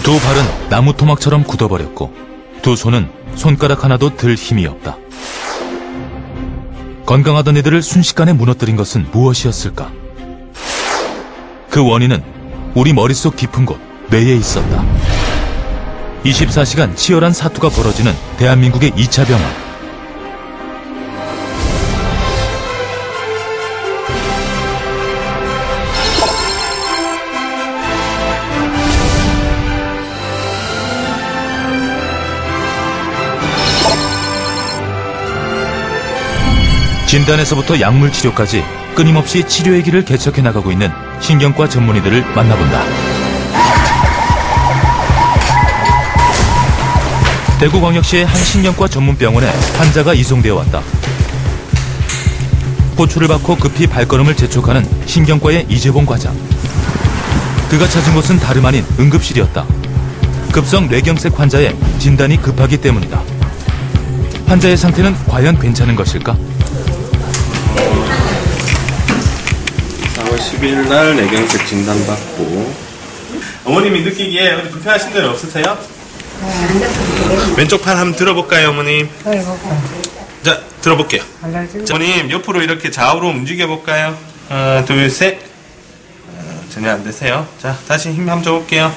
두 발은 나무 토막처럼 굳어버렸고 두 손은 손가락 하나도 들 힘이 없다. 건강하던 이들을 순식간에 무너뜨린 것은 무엇이었을까? 그 원인은 우리 머릿속 깊은 곳 뇌에 있었다. 24시간 치열한 사투가 벌어지는 대한민국의 2차 병원. 진단에서부터 약물 치료까지 끊임없이 치료의 길을 개척해 나가고 있는 신경과 전문의들을 만나본다. 대구광역시의 한 신경과 전문병원에 환자가 이송되어 왔다. 호출을 받고 급히 발걸음을 재촉하는 신경과의 이재봉 과장. 그가 찾은 곳은 다름 아닌 응급실이었다. 급성 뇌경색 환자의 진단이 급하기 때문이다. 환자의 상태는 과연 괜찮은 것일까? 4월 10일 날 뇌경색 진단받고. 어머님이 느끼기에 어디 불편하신 데는 없으세요? 왼쪽 팔 한번 들어볼까요, 어머님? 자, 들어볼게요. 자, 어머님 옆으로 이렇게 좌우로 움직여볼까요? 하나, 둘, 셋. 전혀 안 되세요. 자, 다시 힘 한번 줘볼게요.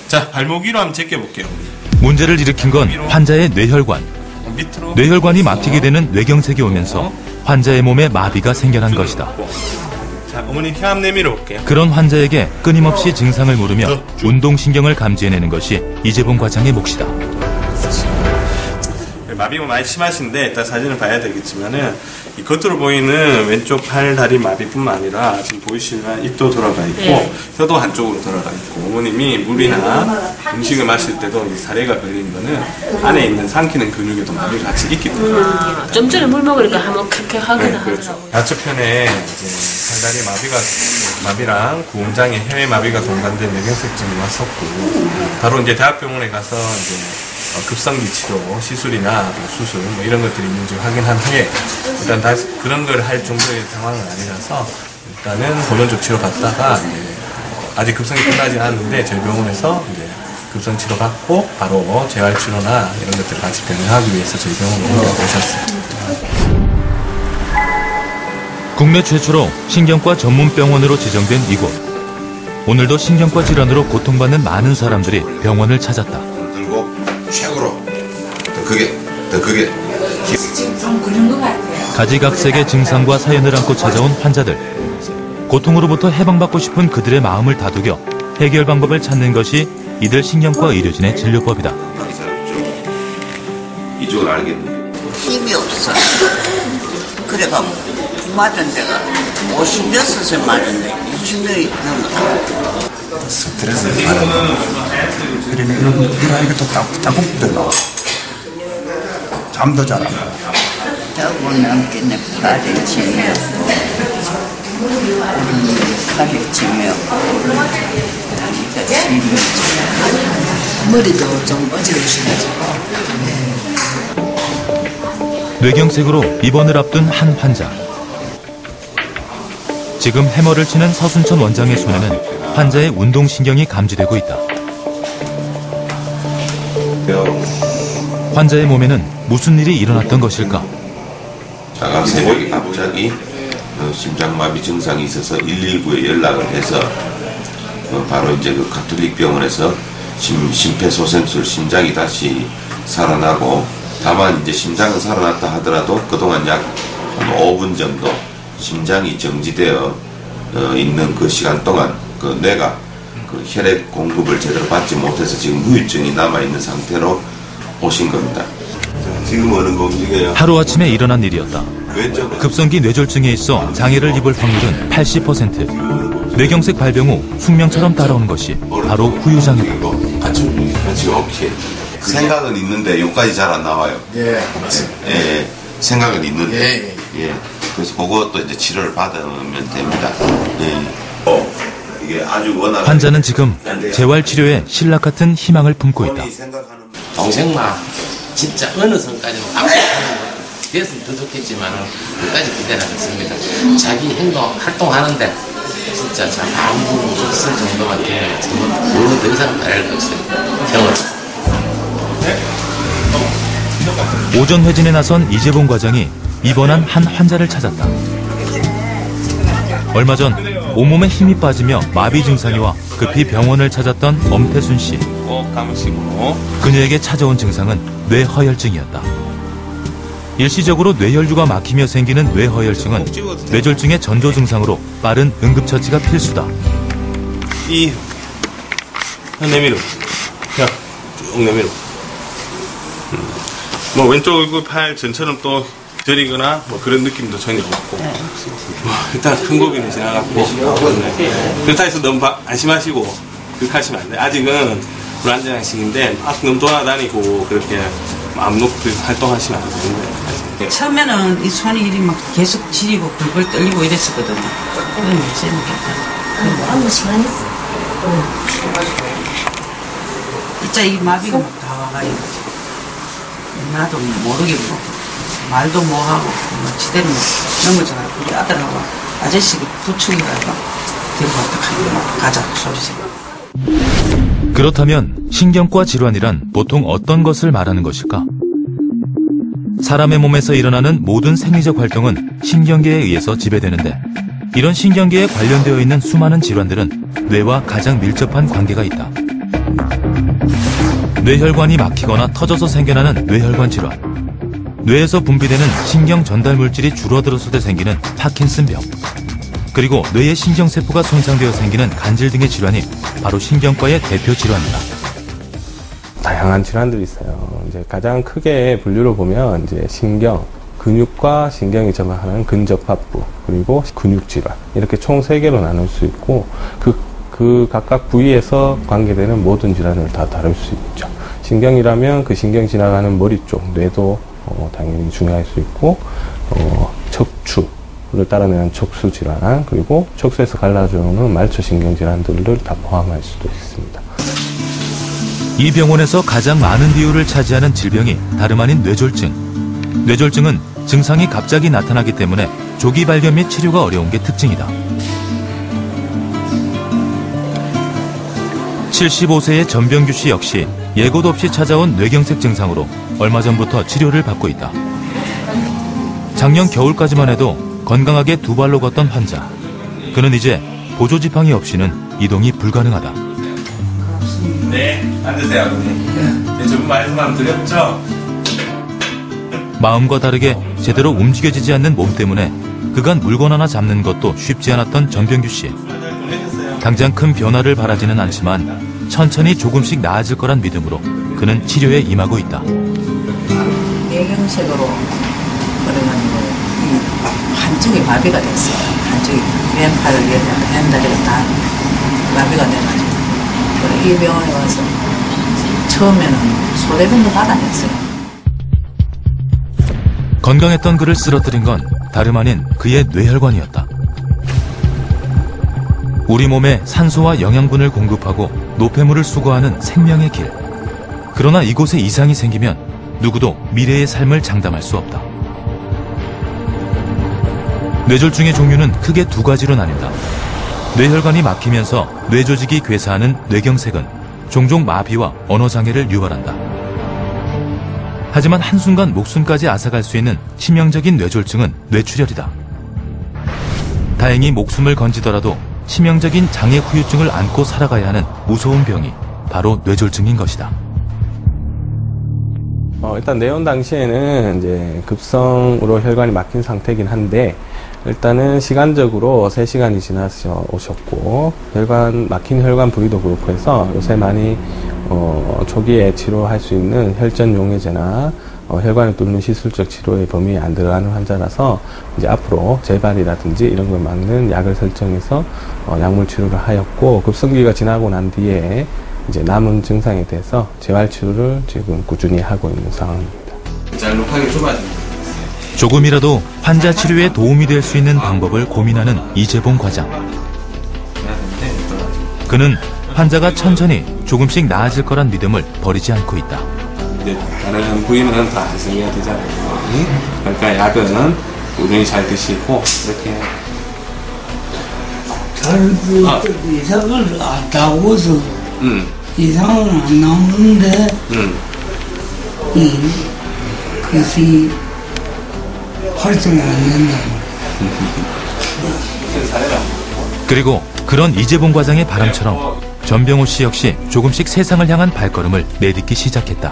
자, 발목 위로 한번 제껴볼게요. 문제를 일으킨 건 환자의 뇌혈관. 뇌혈관이 막히게 되는 뇌경색이 오면서 환자의 몸에 마비가 생겨난 것이다. 자, 어머니 혀 한번 내밀어 볼게요. 그런 환자에게 끊임없이 증상을 물으며 운동신경을 감지해내는 것이 이재봉 과장의 몫이다. 마비가 많이 심하신데 일단 사진을 봐야 되겠지만은 이 겉으로 보이는 왼쪽 팔, 다리 마비뿐만 아니라 지금 보이시면 입도 돌아가 있고 혀도 한쪽으로 돌아가 있고 어머님이 물이나 음식을 마실 때도 이 사례가 걸린 거는 안에 있는 삼키는 근육에도 마비가 같이 있기 때문에 좀 전에 물 먹으니까 한번 그렇게 하긴 그렇죠. 하더라고요. 좌측편에 팔다리 마비랑 구음장에 혀의 마비가 동반된 뇌경색증이 왔었고 바로 이제 대학병원에 가서 이제 급성기 치료, 시술이나 수술 뭐 이런 것들이 있는지 확인한 후에 일단 다시 그런 걸 할 정도의 상황은 아니라서 일단은 본원적 치료 받다가 이제 아직 급성이 끝나지 않았는데 저희 병원에서 이제 급성 치료 받고 바로 재활 치료나 이런 것들을 같이 병행하기 위해서 저희 병원으로 옮겨오셨어요. 국내 최초로 신경과 전문병원으로 지정된 이곳. 오늘도 신경과 질환으로 고통받는 많은 사람들이 병원을 찾았다. 최고로 더 크게 가지각색의 증상과 사연을 안고 찾아온 환자들. 고통으로부터 해방받고 싶은 그들의 마음을 다독여 해결 방법을 찾는 것이 이들 신경과 의료진의 진료법이다. 이쪽을 알겠네. 힘이 없어. 그래가 맞은 데가 56세 맞은데 60년이 넘었다. 스트레스 받으면 그러면 이런 것도 따끔따끔 나와. 잠도 잘 안 가. 더군 넘기네 팔이 치며 팔이 치며 다리가 치며 머리도 좀 어지러우셔가지고 뇌경색으로 입원을 앞둔 한 환자. 지금 해머를 치는 서순천 원장의 손에는 환자의 운동신경이 감지되고 있다. 환자의 몸에는 무슨 일이 일어났던 것일까? 자가 새벽에 갑자기 심장마비 증상이 있어서 119에 연락을 해서 바로 이제 그 가톨릭 병원에서 심폐소생술 심장이 다시 살아나고 다만 이제 심장은 살아났다 하더라도 그동안 약 한 5분 정도 심장이 정지되어 있는 그 시간 동안 그 뇌가 그 혈액 공급을 제대로 받지 못해서 지금 후유증이 남아있는 상태로 오신 겁니다. 지금 어느 거 움직여요? 하루아침에 일어난 일이었다. 급성기 뇌졸중에 있어 장애를 입을 확률은 80%. 뇌경색 발병 후 숙명처럼 따라오는 것이 바로 후유장애다. 같이 오케이. 생각은 있는데 여기까지 잘 안 나와요. 예, 맞습니다. 예, 생각은 있는데. 예. 그래서 그것도 이제 치료를 받으면 됩니다. 예. 이게 아주 원활한. 환자는 지금 재활치료에 신락 같은 희망을 품고 있다. 동생만 진짜 어느 선까지도 아무것도 하는 것 됐으면 더 좋겠지만 끝까지 기대는 않습니다. 자기 행동 활동하는데 진짜 잘 아무 없을 정도만 되면 정말 더 이상 말할 거 없어요. 경험. 오전 회진에 나선 이재봉 과장이 입원한 한 환자를 찾았다. 얼마 전 온몸에 힘이 빠지며 마비 증상이 와 급히 병원을 찾았던 엄태순 씨. 꼭 감으시고. 그녀에게 찾아온 증상은 뇌허혈증이었다. 일시적으로 뇌혈류가 막히며 생기는 뇌허혈증은 뇌졸중의 전조 증상으로 빠른 응급처치가 필수다. 이 내밀어. 야, 쭉 내밀어. 뭐 왼쪽 얼굴 팔 전처럼 또 저리거나 뭐 그런 느낌도 전혀 없고. 뭐 일단 큰 고비는 지나갔고. 그렇다 해서 너무 안심하시고 그렇게 하시면 안 돼. 아직은 불안정한 시기인데 막 너무 돌아다니고 그렇게 마음 놓고 활동하시면 안 되는데. 처음에는 이 손이 이리 막 계속 지리고 벌벌 떨리고 이랬었거든요. 그건 이제는 괜찮아. 아무 시간 있어. 진짜 이 마비가 막 다 와가지고 나도 모르게 뭐 말도 못하고 뭐 지대로 넘어져가지고 우리 아들하고 아저씨가 부축이 가고 데리고 어떡하냐 가자 소리지. 그렇다면 신경과 질환이란 보통 어떤 것을 말하는 것일까? 사람의 몸에서 일어나는 모든 생리적 활동은 신경계에 의해서 지배되는데 이런 신경계에 관련되어 있는 수많은 질환들은 뇌와 가장 밀접한 관계가 있다. 뇌혈관이 막히거나 터져서 생겨나는 뇌혈관 질환, 뇌에서 분비되는 신경 전달 물질이 줄어들었을 때 생기는 파킨슨병, 그리고 뇌의 신경세포가 손상되어 생기는 간질 등의 질환이 바로 신경과의 대표 질환이다. 다양한 질환들이 있어요. 이제 가장 크게 분류를 보면 이제 신경, 근육과 신경이 접합하는 근접합부, 그리고 근육 질환 이렇게 총 3개로 나눌 수 있고 그 각각 부위에서 관계되는 모든 질환을 다 다룰 수 있죠. 신경이라면 그 신경 지나가는 머리 쪽, 뇌도 당연히 중요할 수 있고 척추를 따라내는 척수 질환, 그리고 척수에서 갈라져오는 말초신경 질환들을 다 포함할 수도 있습니다. 이 병원에서 가장 많은 비율을 차지하는 질병이 다름 아닌 뇌졸중. 뇌졸중은 증상이 갑자기 나타나기 때문에 조기 발견 및 치료가 어려운 게 특징이다. 75세의 전병규 씨 역시 예고도 없이 찾아온 뇌경색 증상으로 얼마 전부터 치료를 받고 있다. 작년 겨울까지만 해도 건강하게 2발로 걷던 환자. 그는 이제 보조지팡이 없이는 이동이 불가능하다. 네, 앉으세요, 아버님. 네, 저분 말씀하면 드렸죠? 마음과 다르게 제대로 움직여지지 않는 몸 때문에 그간 물건 하나 잡는 것도 쉽지 않았던 전병규 씨. 당장 큰 변화를 바라지는 않지만 천천히 조금씩 나아질 거란 믿음으로 그는 치료에 임하고 있다. 뇌경색으로 그래가지고 한쪽이 마비가 됐어요. 한쪽이 왼팔을 왼다리가 다 마비가 돼가지고 그래 이 병원에 와서 처음에는 소대병도 받아냈어요. 건강했던 그를 쓰러뜨린 건 다름 아닌 그의 뇌혈관이었다. 우리 몸에 산소와 영양분을 공급하고 노폐물을 수거하는 생명의 길. 그러나 이곳에 이상이 생기면 누구도 미래의 삶을 장담할 수 없다. 뇌졸중의 종류는 크게 2가지로 나뉜다. 뇌혈관이 막히면서 뇌조직이 괴사하는 뇌경색은 종종 마비와 언어장애를 유발한다. 하지만 한순간 목숨까지 앗아갈 수 있는 치명적인 뇌졸중은 뇌출혈이다. 다행히 목숨을 건지더라도 치명적인 장애 후유증을 안고 살아가야 하는 무서운 병이 바로 뇌졸중인 것이다. 일단 내원 당시에는 이제 급성으로 혈관이 막힌 상태이긴 한데 일단은 시간적으로 3시간이 지나서 오셨고 막힌 혈관 부위도 그렇고 해서 요새 많이 초기에 치료할 수 있는 혈전 용해제나 혈관을 뚫는 시술적 치료의 범위에 안 들어가는 환자라서 이제 앞으로 재발이라든지 이런 걸 막는 약을 설정해서 약물 치료를 하였고 급성기가 지나고 난 뒤에 이제 남은 증상에 대해서 재활 치료를 지금 꾸준히 하고 있는 상황입니다. 잘록하게 좁아집니다. 조금이라도 환자 치료에 도움이 될 수 있는 방법을 고민하는 이재봉 과장. 그는 환자가 천천히 조금씩 나아질 거란 믿음을 버리지 않고 있다. 이제 다른 부위는 다 활성해야 되잖아요. 그러니까 약은 꾸준히 잘 드시고 이렇게 이상을 안 타고서 이상은 안 나오는데 그것이 활성이 안 된다. 그리고 그런 이재봉 과장의 바람처럼 전병호 씨 역시 조금씩 세상을 향한 발걸음을 내딛기 시작했다.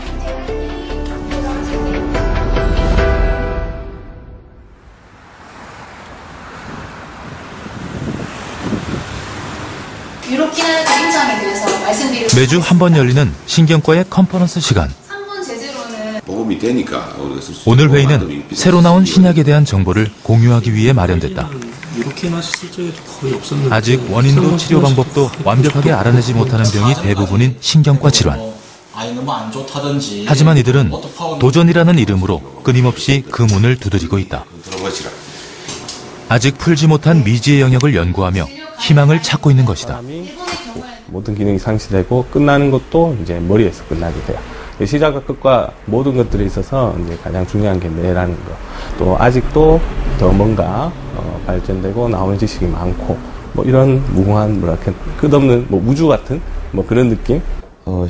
유로키는 그림장에 대해서 말씀드리고 매주 한 번 열리는 신경과의 컨퍼런스 시간. 3번 제재로는 보험이 되니까 우리가 쓸 수 오늘 있는 회의는 보험만도 새로 나온 신약에 대한 정보를 공유하기 위해 마련됐다. 이렇게 마셨을 적에도 거의 없었는데 아직 원인도 치료 방법도 완벽하게 알아내지 못하는 병이 대부분인 신경과 질환. 너무 안 좋다든지. 하지만 이들은 도전이라는 이름으로 끊임없이 그 문을 두드리고 있다. 들어보시라. 아직 풀지 못한 미지의 영역을 연구하며 희망을 찾고 있는 것이다. 모든 기능이 상실되고 끝나는 것도 이제 머리에서 끝나게 돼요. 시작과 끝과 모든 것들에 있어서 이제 가장 중요한 게 뇌라는 거. 또 아직도 더 뭔가 발전되고 나오는 지식이 많고 뭐 이런 무궁한 뭐랄까 끝없는 뭐 우주 같은 뭐 그런 느낌.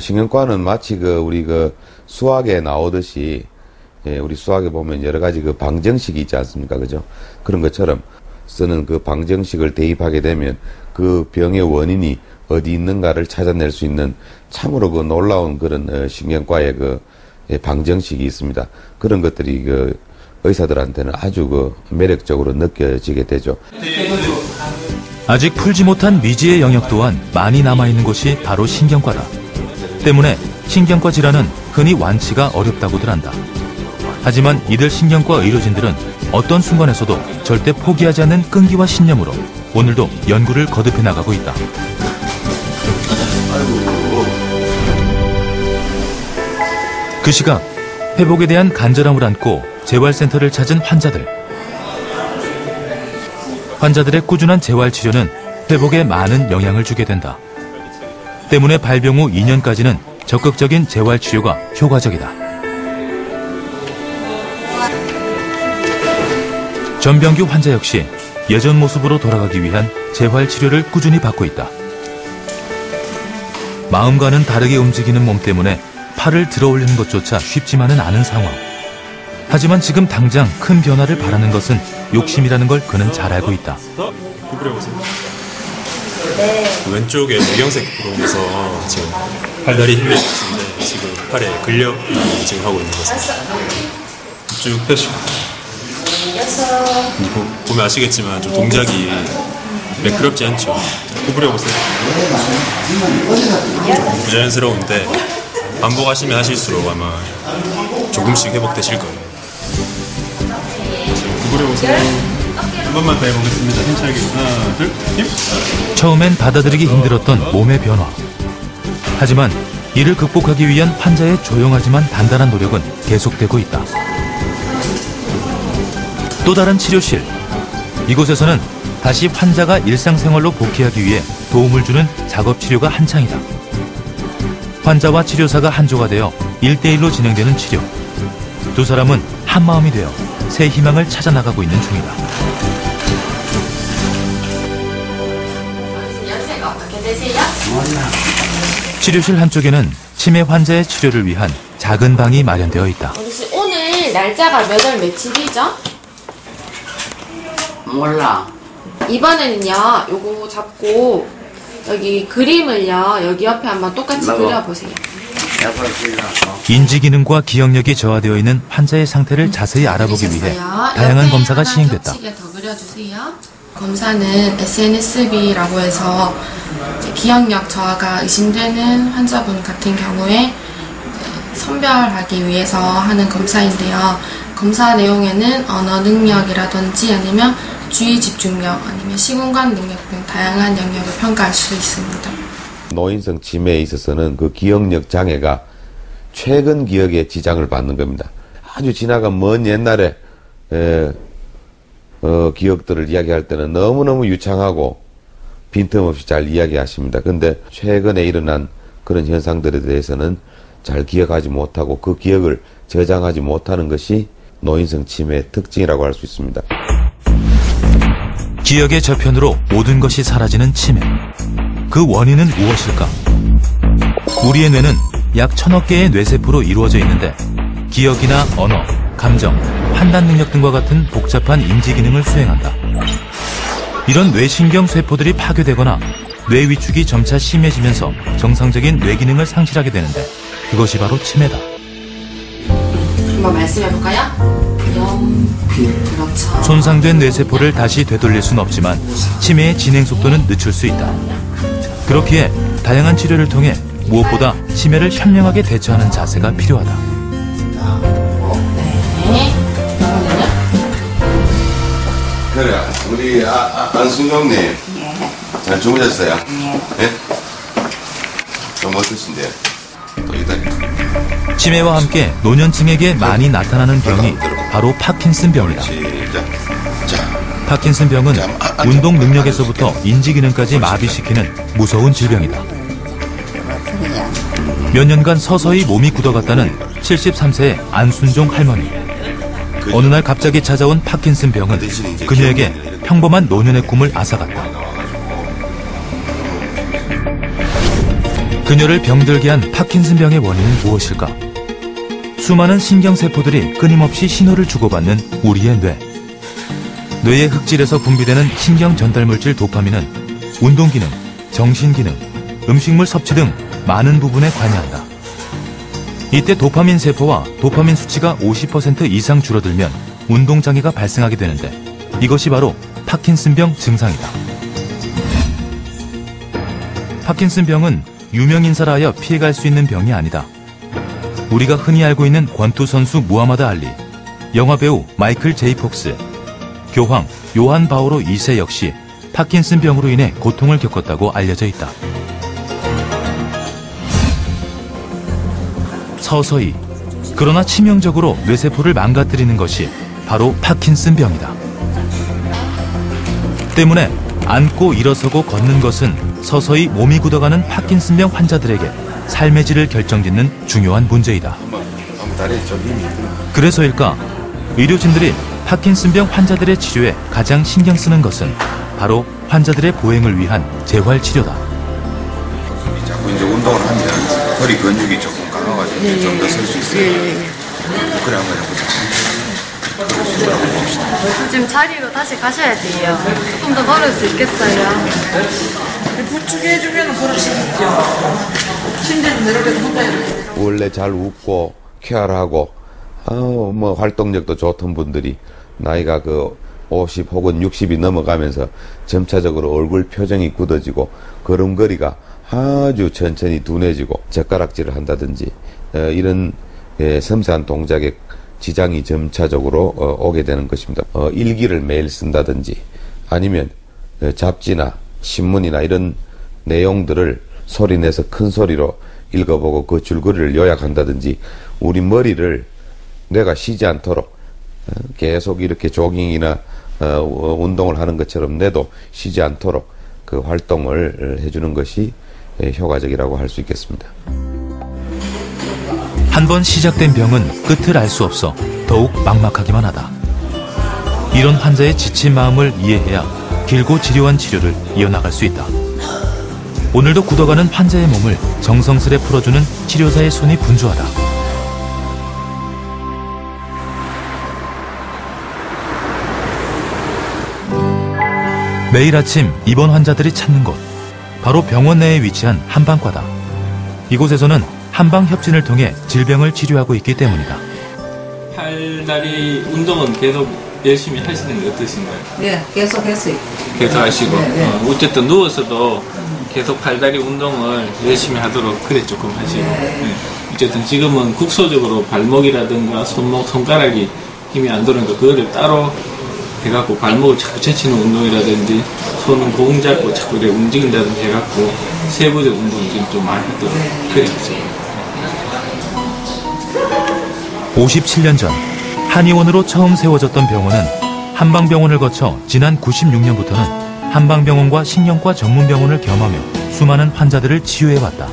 신경과는 마치 우리 수학에 나오듯이 우리 수학에 보면 여러 가지 방정식이 있지 않습니까, 그죠? 그런 것처럼 쓰는 그 방정식을 대입하게 되면 그 병의 원인이 어디 있는가를 찾아낼 수 있는 참으로 놀라운 그런 신경과의 방정식이 있습니다. 그런 것들이 의사들한테는 아주 매력적으로 느껴지게 되죠. 아직 풀지 못한 미지의 영역 또한 많이 남아있는 곳이 바로 신경과다. 때문에 신경과 질환은 흔히 완치가 어렵다고들 한다. 하지만 이들 신경과 의료진들은 어떤 순간에서도 절대 포기하지 않는 끈기와 신념으로 오늘도 연구를 거듭해 나가고 있다. 그 시각 회복에 대한 간절함을 안고 재활센터를 찾은 환자들. 환자들의 꾸준한 재활치료는 회복에 많은 영향을 주게 된다. 때문에 발병 후 2년까지는 적극적인 재활치료가 효과적이다. 전병규 환자 역시 예전 모습으로 돌아가기 위한 재활치료를 꾸준히 받고 있다. 마음과는 다르게 움직이는 몸 때문에 팔을 들어 올리는 것조차 쉽지만은 않은 상황. 하지만 지금 당장 큰 변화를 바라는 것은 욕심이라는 걸 그는 잘 알고 있다. 구부려보세요. 왼쪽에 뇌경색으로 인해서 지금 팔다리 힘이 있는데 지금 팔에 근력이 지금 하고 있는 거죠. 쭉 펴시고. 보면 아시겠지만 좀 동작이 매끄럽지 않죠. 구부려보세요. 부자연스러운데 반복하시면 하실수록 아마 조금씩 회복되실 거예요. 구부려보세요. 한 번만 더 해보겠습니다. 힘차게 하나, 둘, 힘. 처음엔 받아들이기 힘들었던 몸의 변화. 하지만 이를 극복하기 위한 환자의 조용하지만 단단한 노력은 계속되고 있다. 또 다른 치료실. 이곳에서는 다시 환자가 일상생활로 복귀하기 위해 도움을 주는 작업치료가 한창이다. 환자와 치료사가 한조가 되어 1대1로 진행되는 치료. 두 사람은 한마음이 되어 새 희망을 찾아 나가고 있는 중이다. 연세가 어떻게 되세요? 치료실 한쪽에는 치매 환자의 치료를 위한 작은 방이 마련되어 있다. 어르신 오늘 날짜가 몇 월 며칠이죠? 몰라. 이번에는요 요거 잡고 여기 그림을요 여기 옆에 한번 똑같이 그려보세요. 인지기능과 기억력이 저하되어 있는 환자의 상태를 자세히 알아보기 위해 다양한 검사가 시행됐다. 더 그려주세요. 검사는 SNSB라고 해서 기억력 저하가 의심되는 환자분 같은 경우에 선별하기 위해서 하는 검사인데요. 검사 내용에는 언어 능력이라든지 아니면 주의 집중력 아니면 시공간 능력 등 다양한 영역을 평가할 수 있습니다. 노인성 치매에 있어서는 그 기억력 장애가 최근 기억에 지장을 받는 겁니다. 아주 지나간 먼 옛날에 기억들을 이야기할 때는 너무너무 유창하고 빈틈없이 잘 이야기하십니다. 근데 최근에 일어난 그런 현상들에 대해서는 잘 기억하지 못하고 그 기억을 저장하지 못하는 것이 노인성 치매의 특징이라고 할 수 있습니다. 기억의 저편으로 모든 것이 사라지는 치매. 그 원인은 무엇일까? 우리의 뇌는 약 1000억 개의 뇌세포로 이루어져 있는데 기억이나 언어, 감정, 판단 능력 등과 같은 복잡한 인지 기능을 수행한다. 이런 뇌신경 세포들이 파괴되거나 뇌 위축이 점차 심해지면서 정상적인 뇌 기능을 상실하게 되는데 그것이 바로 치매다. 한번 말씀해볼까요? 그렇죠. 손상된 뇌세포를 다시 되돌릴 수는 없지만 치매의 진행 속도는 늦출 수 있다. 그렇기에 다양한 치료를 통해 무엇보다 치매를 현명하게 대처하는 자세가 필요하다. 네. 그래, 우리 안순경님 잘 주무셨어요? 네. 좀 어떠신데요? 또 일단 치매와 함께 노년층에게 많이 나타나는 병이 바로 파킨슨 병이다. 파킨슨 병은 운동 능력에서부터 인지 기능까지 마비시키는 무서운 질병이다. 몇 년간 서서히 몸이 굳어갔다는 73세의 안순종 할머니. 어느 날 갑자기 찾아온 파킨슨 병은 그녀에게 평범한 노년의 꿈을 앗아갔다. 그녀를 병들게 한 파킨슨 병의 원인은 무엇일까? 수많은 신경세포들이 끊임없이 신호를 주고받는 우리의 뇌. 뇌의 흑질에서 분비되는 신경 전달물질 도파민은 운동기능, 정신기능, 음식물 섭취 등 많은 부분에 관여한다. 이때 도파민 세포와 도파민 수치가 50% 이상 줄어들면 운동장애가 발생하게 되는데 이것이 바로 파킨슨병 증상이다. 파킨슨병은 유명인사라 하여 피해갈 수 있는 병이 아니다. 우리가 흔히 알고 있는 권투 선수 무하마드 알리, 영화배우 마이클 제이 폭스, 교황 요한 바오로 2세 역시 파킨슨병으로 인해 고통을 겪었다고 알려져 있다. 서서히 그러나 치명적으로 뇌세포를 망가뜨리는 것이 바로 파킨슨병이다. 때문에 앉고 일어서고 걷는 것은 서서히 몸이 굳어가는 파킨슨병 환자들에게 삶의 질을 결정짓는 중요한 문제이다. 그래서일까 의료진들이 파킨슨병 환자들의 치료에 가장 신경 쓰는 것은 바로 환자들의 보행을 위한 재활치료다. 자꾸 이제 운동을 하면 허리 근육이 조금 강화가지고 좀 더 설 수 있어요. 그래 한번 해보자. 지금 자리로 다시 가셔야 돼요. 조금 더 걸을 수 있겠어요? 부축해 해주면 걸을 수 있죠. 침대에서 내려가서 혼자 해요. 원래 잘 웃고 쾌활하고 뭐 활동력도 좋던 분들이 나이가 그 50 혹은 60이 넘어가면서 점차적으로 얼굴 표정이 굳어지고 걸음걸이가 아주 천천히 둔해지고 젓가락질을 한다든지 이런 섬세한 동작에 지장이 점차적으로 오게 되는 것입니다. 일기를 매일 쓴다든지 아니면 잡지나 신문이나 이런 내용들을 소리내서 큰 소리로 읽어보고 그 줄거리를 요약한다든지 우리 머리를 뇌가 쉬지 않도록 계속 이렇게 조깅이나 운동을 하는 것처럼 뇌도 쉬지 않도록 그 활동을 해주는 것이 효과적이라고 할 수 있겠습니다. 한번 시작된 병은 끝을 알 수 없어 더욱 막막하기만 하다. 이런 환자의 지친 마음을 이해해야 길고 지루한 치료를 이어나갈 수 있다. 오늘도 굳어가는 환자의 몸을 정성스레 풀어주는 치료사의 손이 분주하다. 매일 아침 입원 환자들이 찾는 곳, 바로 병원 내에 위치한 한방과다. 이곳에서는 한방협진을 통해 질병을 치료하고 있기 때문이다. 팔다리 운동은 계속 열심히 하시는 게 어떠신가요? 네, 계속 했어요. 계속 하시고 네. 어쨌든 누워서도 계속 팔다리 운동을 열심히 하도록 그래 조금 하시고 네. 어쨌든 지금은 국소적으로 발목이라든가 손목, 손가락이 힘이 안 들어오니까 그거를 따로 해갖고 발목을 자꾸 제치는 운동이라든지 손은 공 잡고 자꾸 이렇게 움직인다든지 해갖고 세부적 운동을 지금 좀 많이 하도록 그래 하세요. 57년 전 한의원으로 처음 세워졌던 병원은 한방병원을 거쳐 지난 96년부터는 한방병원과 신경과 전문병원을 겸하며 수많은 환자들을 치유해왔다.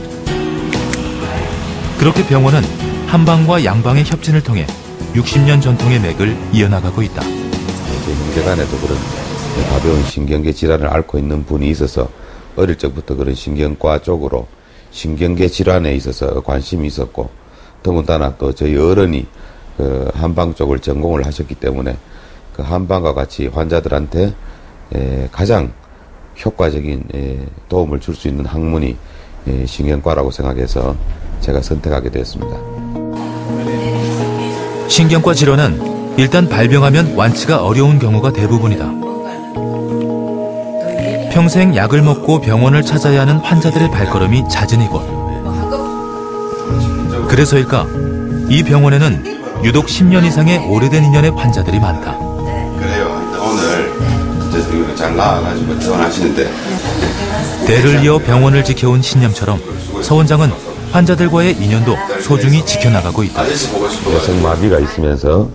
그렇게 병원은 한방과 양방의 협진을 통해 60년 전통의 맥을 이어나가고 있다. 형제간에도 그런 가벼운 신경계 질환을 앓고 있는 분이 있어서 어릴 적부터 그런 신경과 쪽으로 신경계 질환에 있어서 관심이 있었고, 더군다나 또 저희 어른이 그 한방 쪽을 전공을 하셨기 때문에 그 한방과 같이 환자들한테 가장 효과적인 도움을 줄 수 있는 학문이 신경과라고 생각해서 제가 선택하게 되었습니다. 신경과 질환은 일단 발병하면 완치가 어려운 경우가 대부분이다. 평생 약을 먹고 병원을 찾아야 하는 환자들의 발걸음이 잦은 이곳. 그래서일까 이 병원에는 유독 10년 이상의 오래된 인연의 환자들이 많다. 그래요. 오늘 이제 잘 나와가지고 퇴원하시는데. 대를 이어 병원을 지켜온 신념처럼 서 원장은 환자들과의 인연도 소중히 지켜나가고 있다. 뇌성마비가 있으면서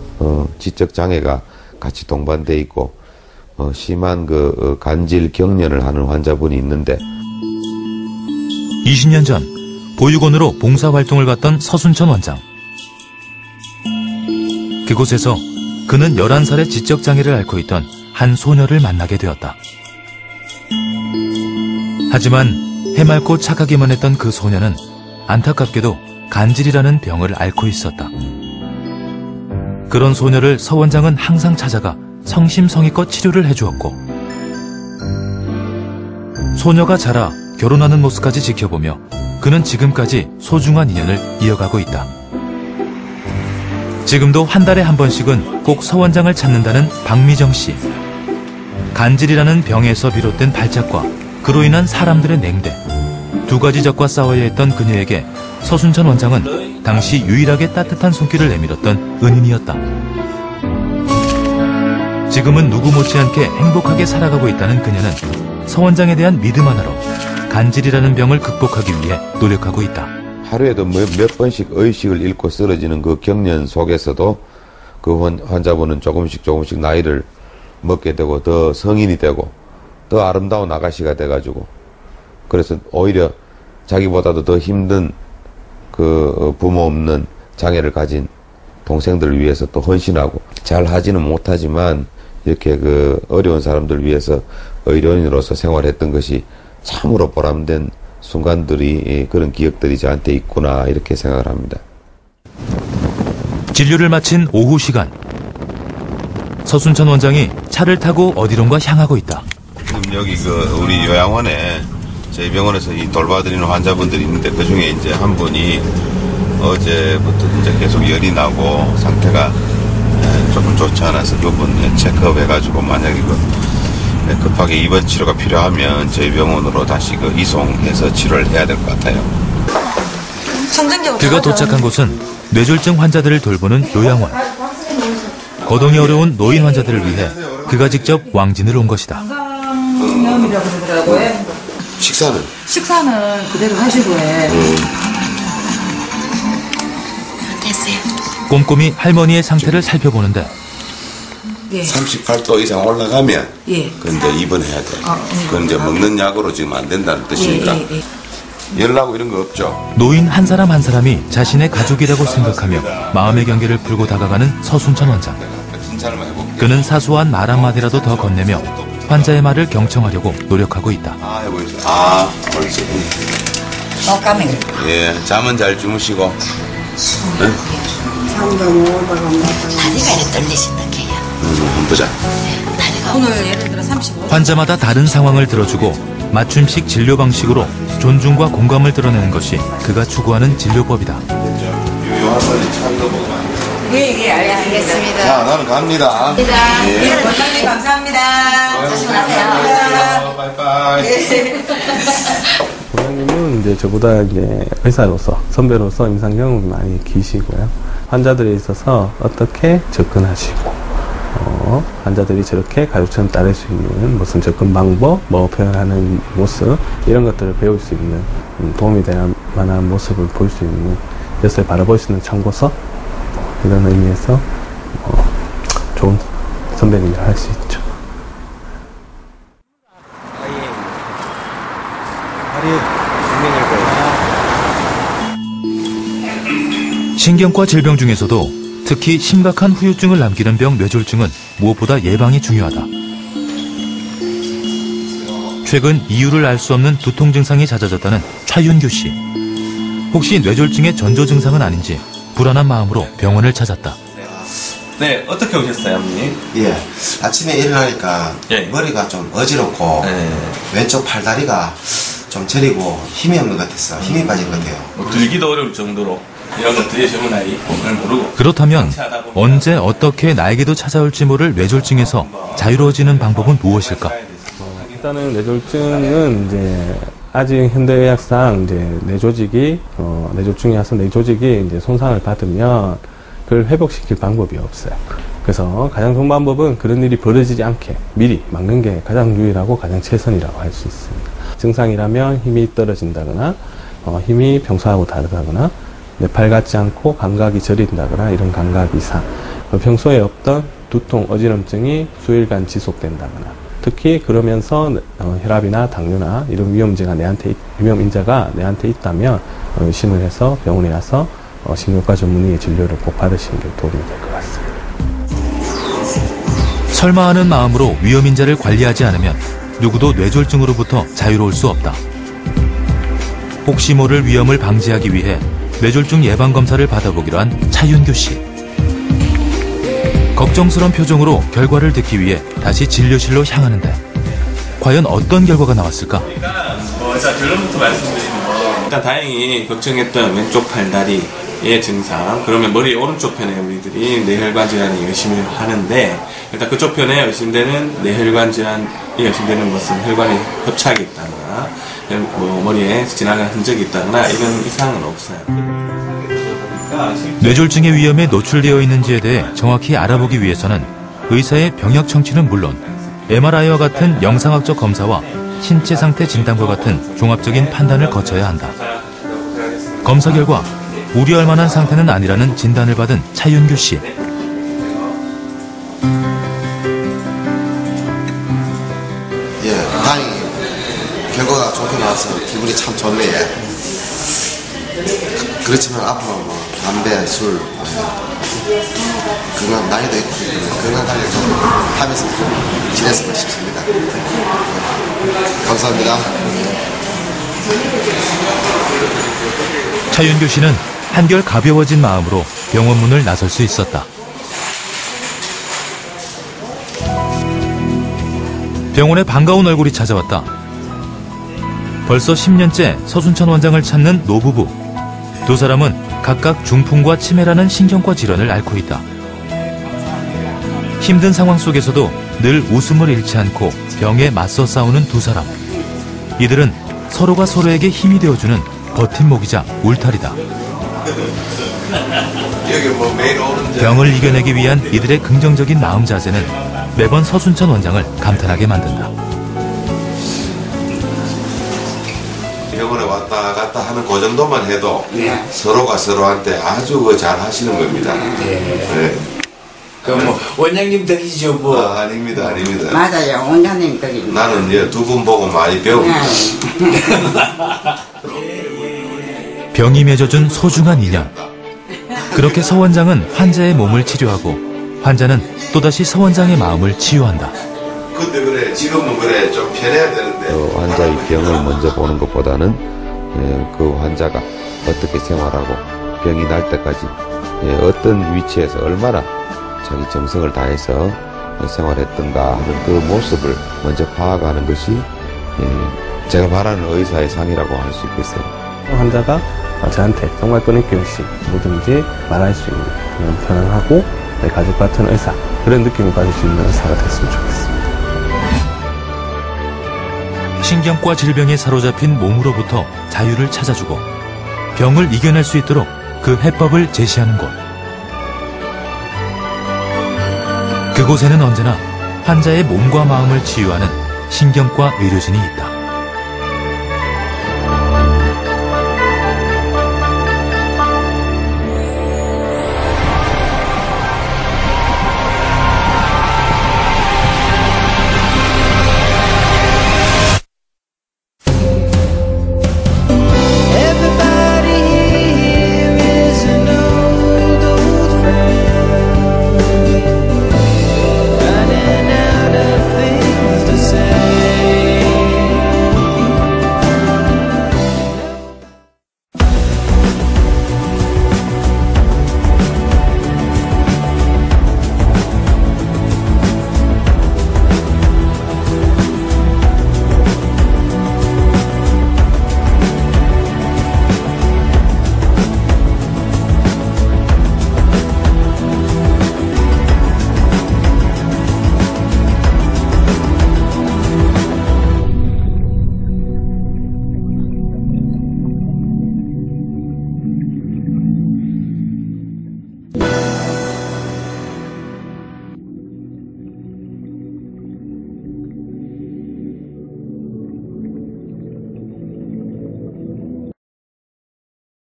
지적 장애가 같이 동반돼 있고 심한 그 간질 경련을 하는 환자분이 있는데 20년 전 보육원으로 봉사활동을 갔던 서순천 원장. 그곳에서 그는 11살의 지적장애를 앓고 있던 한 소녀를 만나게 되었다. 하지만 해맑고 착하기만 했던 그 소녀는 안타깝게도 간질이라는 병을 앓고 있었다. 그런 소녀를 서 원장은 항상 찾아가 성심성의껏 치료를 해주었고, 소녀가 자라 결혼하는 모습까지 지켜보며 그는 지금까지 소중한 인연을 이어가고 있다. 지금도 한 달에 한 번씩은 꼭 서 원장을 찾는다는 박미정 씨. 간질이라는 병에서 비롯된 발작과 그로 인한 사람들의 냉대, 두 가지 적과 싸워야 했던 그녀에게 서순천 원장은 당시 유일하게 따뜻한 손길을 내밀었던 은인이었다. 지금은 누구 못지않게 행복하게 살아가고 있다는 그녀는 서 원장에 대한 믿음 하나로 간질이라는 병을 극복하기 위해 노력하고 있다. 하루에도 몇 번씩 의식을 잃고 쓰러지는 그 경련 속에서도 그 환자분은 조금씩 나이를 먹게 되고 더 성인이 되고 더 아름다운 아가씨가 돼가지고, 그래서 오히려 자기보다도 더 힘든 그 부모 없는 장애를 가진 동생들을 위해서 또 헌신하고, 잘 하지는 못하지만 이렇게 그 어려운 사람들을 위해서 의료인으로서 생활했던 것이 참으로 보람된 순간들이, 그런 기억들이 저한테 있구나, 이렇게 생각을 합니다. 진료를 마친 오후 시간, 서순천 원장이 차를 타고 어디론가 향하고 있다. 지금 여기 그 우리 요양원에 저희 병원에서 이 돌봐드리는 환자분들이 있는데, 그 중에 이제 한 분이 어제부터 이제 계속 열이 나고 상태가 조금 좋지 않아서 그분 체크업 해가지고 만약에 급하게 입원 치료가 필요하면 저희 병원으로 다시 이송해서 치료를 해야 될 것 같아요. 그가 도착한 곳은 뇌졸중 환자들을 돌보는 요양원. 거동이 어려운 노인 환자들을 위해 그가 직접 왕진을 온 것이다. 식사는 그대로 하시고 해. 됐어요. 꼼꼼히 할머니의 상태를 살펴보는데 38도 이상 올라가면 근데 입원해야 돼. 그건 이제 먹는 약으로 지금 안 된다는 뜻이니까. 연락 이런 거 없죠. 노인 한 사람 한 사람이 자신의 가족이라고 생각하며 마음의 경계를 풀고 다가가는 서순천 원장. 그는 사소한 말 한마디라도 더 건네며 환자의 말을 경청하려고 노력하고 있다. 옳지. 까매. 예, 잠은 잘 주무시고. 응? 잠도 못 오다가 다리가 이렇게 떨리신다 게요. 보자. 오늘 예를 들어 35. 환자마다 다른 상황을 들어주고 맞춤식 진료 방식으로 존중과 공감을 드러내는 것이 그가 추구하는 진료법이다. 예, 알겠습니다. 자, 나는 갑니다. 예, 원장님 감사합니다. 조심하세요. 바이바이. 원장님은 이제 저보다 이제 의사로서, 선배로서 임상 경험이 많이 기시고요. 환자들에 있어서 어떻게 접근하시고, 환자들이 저렇게 가족처럼 따를 수 있는 무슨 접근 방법, 표현하는 모습, 이런 것들을 배울 수 있는, 도움이 될 만한 모습을 볼 수 있는, 이것을 바라볼 수 있는 참고서, 이런 의미에서 좋은 선배님이라 할 수 있죠. 신경과 질병 중에서도 특히 심각한 후유증을 남기는 병 뇌졸중은 무엇보다 예방이 중요하다. 최근 이유를 알 수 없는 두통 증상이 잦아졌다는 차윤규 씨. 혹시 뇌졸중의 전조 증상은 아닌지 불안한 마음으로 병원을 찾았다. 네, 어떻게 오셨어요, 어머니? 예, 아침에 일어나니까 머리가 좀 어지럽고 왼쪽 팔다리가 좀 저리고 힘이 없는 것 같았어. 힘이 빠진 것 같아요. 뭐 들기도 어려울 정도로 이런 것들이 젊은 나이 그걸 모르고. 그렇다면 언제 어떻게 나에게도 찾아올지 모를 뇌졸중에서 자유로워지는 방법은 무엇일까? 일단은 뇌졸중은 이제 아직 현대의학상 이제 뇌조직이 뇌졸중이 와서 뇌조직이 이제 손상을 받으면 그걸 회복시킬 방법이 없어요. 그래서 가장 좋은 방법은 그런 일이 벌어지지 않게 미리 막는 게 가장 유일하고 가장 최선이라고 할 수 있습니다. 증상이라면 힘이 떨어진다거나 힘이 평소하고 다르다거나 뇌팔 같지 않고 감각이 저린다거나 이런 감각 이상, 평소에 없던 두통, 어지럼증이 수일간 지속된다거나, 특히 그러면서 혈압이나 당뇨나 이런 위험인자가 내한테 있다면 의심을 해서 병원에 와서 신경과 전문의의 진료를 꼭 받으시는 게 도움이 될 것 같습니다. 설마 하는 마음으로 위험인자를 관리하지 않으면 누구도 뇌졸중으로부터 자유로울 수 없다. 혹시 모를 위험을 방지하기 위해 뇌졸중 예방검사를 받아보기로 한 차윤규 씨. 걱정스러운 표정으로 결과를 듣기 위해 다시 진료실로 향하는데 과연 어떤 결과가 나왔을까? 일단 결론부터 말씀드리면 일단 다행히 걱정했던 왼쪽 팔다리의 증상, 그러면 머리 오른쪽 편에 우리들이 뇌혈관 질환이 의심을 하는데, 일단 그쪽 편에 의심되는 뇌혈관 질환이 의심되는 것은 혈관에 협착이 있다거나 머리에 지나간 흔적이 있다거나 이런 이상은 없어요. 뇌졸중의 위험에 노출되어 있는지에 대해 정확히 알아보기 위해서는 의사의 병역 청취는 물론 MRI와 같은 영상학적 검사와 신체 상태 진단과 같은 종합적인 판단을 거쳐야 한다. 검사 결과 우려할 만한 상태는 아니라는 진단을 받은 차윤규 씨. 예, 다행히 결과가 좋게 나와서 기분이 참 좋네요. 그렇지만 앞으로 뭐 담배, 술, 건강 나이도 있고 건강 관리 좀 하면서 지냈으면 싶습니다. 감사합니다. 차윤규 씨는 한결 가벼워진 마음으로 병원 문을 나설 수 있었다. 병원에 반가운 얼굴이 찾아왔다. 벌써 10년째 서순천 원장을 찾는 노부부. 두 사람은 각각 중풍과 치매라는 신경과 질환을 앓고 있다. 힘든 상황 속에서도 늘 웃음을 잃지 않고 병에 맞서 싸우는 두 사람. 이들은 서로가 서로에게 힘이 되어주는 버팀목이자 울타리다. 병을 이겨내기 위한 이들의 긍정적인 마음 자세는 매번 서순천 원장을 감탄하게 만든다. 병원에 왔다 갔다 하는 그 정도만 해도 서로가 서로한테 아주 잘 하시는 겁니다. 네. 뭐 원장님 덕이죠 뭐. 아닙니다, 아닙니다. 맞아요, 원장님 덕입니다. 나는 두 분 보고 많이 배웁니다. 병이 맺어준 소중한 인연. 그렇게 서 원장은 환자의 몸을 치료하고 환자는 또다시 서 원장의 마음을 치유한다. 근데 그래, 지금은 그래, 좀 편해야 되는데. 환자의 병을 먼저 보는 것보다는 그 환자가 어떻게 생활하고 병이 날 때까지 어떤 위치에서 얼마나 자기 정성을 다해서 생활했던가 하는 그 모습을 먼저 파악하는 것이 제가 바라는 의사의 상이라고 할 수 있겠어요. 환자가 저한테 정말 끊임낌 없이 뭐든지 말할 수 있는 그런 편안하고 내 가족 같은 의사, 그런 느낌을 받을 수 있는 의사가 됐으면 좋겠습니다. 신경과 질병에 사로잡힌 몸으로부터 자유를 찾아주고 병을 이겨낼 수 있도록 그 해법을 제시하는 곳. 그곳에는 언제나 환자의 몸과 마음을 치유하는 신경과 의료진이 있다.